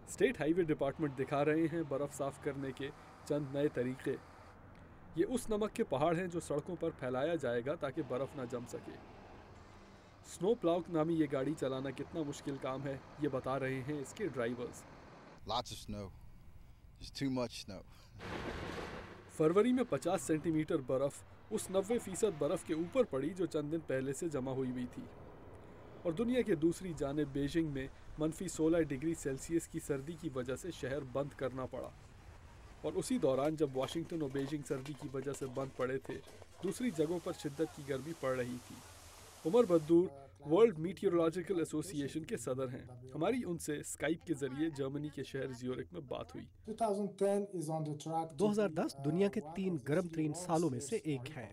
State highway department दिखा रहे हैं बर्फ़ साफ़ करने के चंद नए तरीके। ये उस नमक के पहाड़ हैं जो सड़कों पर फैलाया जाएगा ताकि बर्फ़ ना जम सके। स्नो प्लाउ नामी ये गाड़ी चलाना कितना मुश्किल काम है, ये बता रहे हैं इसके drivers. Lots of snow. There's too much snow. फरवरी में 50 सेंटीमीटर बर्फ़ उस 90% बर्फ़ के ऊपर पड़ी जो चंद दिन पहले से जमा हुई थी। और दुनिया के दूसरी जानिब बीजिंग में -16 डिग्री सेल्सियस की सर्दी की वजह से शहर बंद करना पड़ा। और उसी दौरान जब वाशिंगटन और बीजिंग सर्दी की वजह से बंद पड़े थे, दूसरी जगहों पर शिद्दत की गर्मी पड़ रही थी। उमर बद्दूर वर्ल्ड मीटियोरोलॉजिकल एसोसिएशन के सदर हैं। हमारी उनसे स्काइप के जरिए जर्मनी के शहर ज्यूरिख में बात हुई। 2010 दुनिया के 3 गर्म तरीन सालों में से एक है।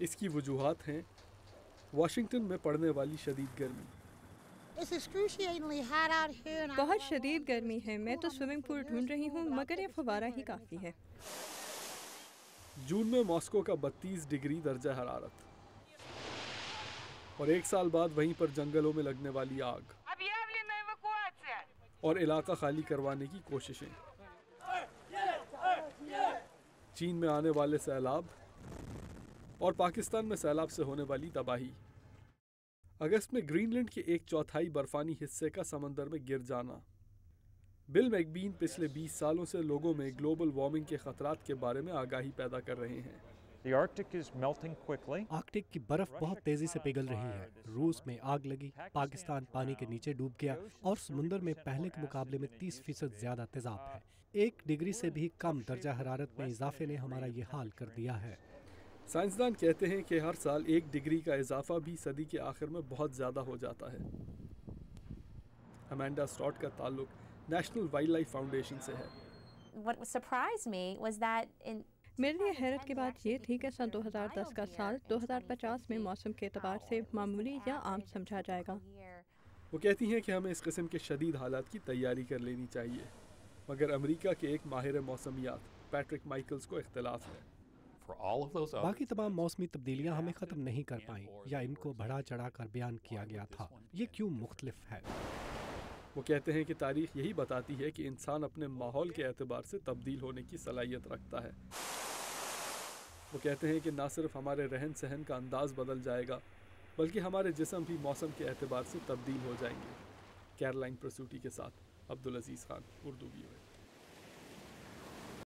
इसकी वजूहात हैं वाशिंगटन में पड़ने वाली शदीद गर्मी। बहुत शदीद गर्मी है। मैं तो स्विमिंग पूल ढूंढ रही हूँ, मगर ये फव्वारा ही काफ़ी है। जून में मॉस्को का 32 डिग्री दर्जा हरारत। और एक साल बाद वहीं पर जंगलों में लगने वाली आग और इलाका खाली करवाने की कोशिशें। चीन में आने वाले सैलाब और पाकिस्तान में सैलाब से होने वाली तबाही। अगस्त में ग्रीनलैंड के 1/4 बर्फानी हिस्से का समंदर में गिर जाना। बिल मैकबीन पिछले 20 सालों से लोगों में ग्लोबल वार्मिंग के खतरात के बारे में आगाही पैदा कर रहे हैं। आर्कटिक की बर्फ बहुत तेजी से पिघल रही है। रूस में आग लगी, पाकिस्तान पानी के नीचे डूब गया और समुद्र में पहले के मुकाबले में 30% ज्यादा तेजाब है। 1 डिग्री से भी कम दर्जा हरारत में इजाफे ने हमारा ये हाल कर दिया है। साइंसदान कहते हैं कि हर साल 1 डिग्री का इजाफा भी सदी के आखिर में बहुत ज़्यादा हो जाता है। अमेंडा स्टॉट का ताल्लुक नेशनल वाइल्ड लाइफ फाउंडेशन से है। मेरे लिए हैरत की बात ये थी कि सन 2010 का साल 2050 में मौसम के एतबार से मामूली या आम समझा जाएगा। वो कहती हैं कि हमें इस किस्म के शदीद हालात की तैयारी कर लेनी चाहिए, मगर अमेरिका के एक माहिर मौसमियात पैट्रिक माइकल्स को इख्तिलाफ है। बाकी तमाम मौसमी तब्दीलियां हमें ख़त्म नहीं कर पाई या इनको बढ़ा चढ़ा कर बयान किया गया था। ये क्यों मुख्तलिफ है? वो कहते हैं कि तारीख यही बताती है कि इंसान अपने माहौल के एतबार से तब्दील होने की सलाहियत रखता है। वो कहते हैं कि ना सिर्फ हमारे रहन सहन का अंदाज़ बदल जाएगा, बल्कि हमारे जिस्म भी मौसम के एतबार से तब्दील हो जाएंगे। कैरोलाइन प्रसूटी के साथ अब्दुल अजीज़ खान, उर्दू वीओए।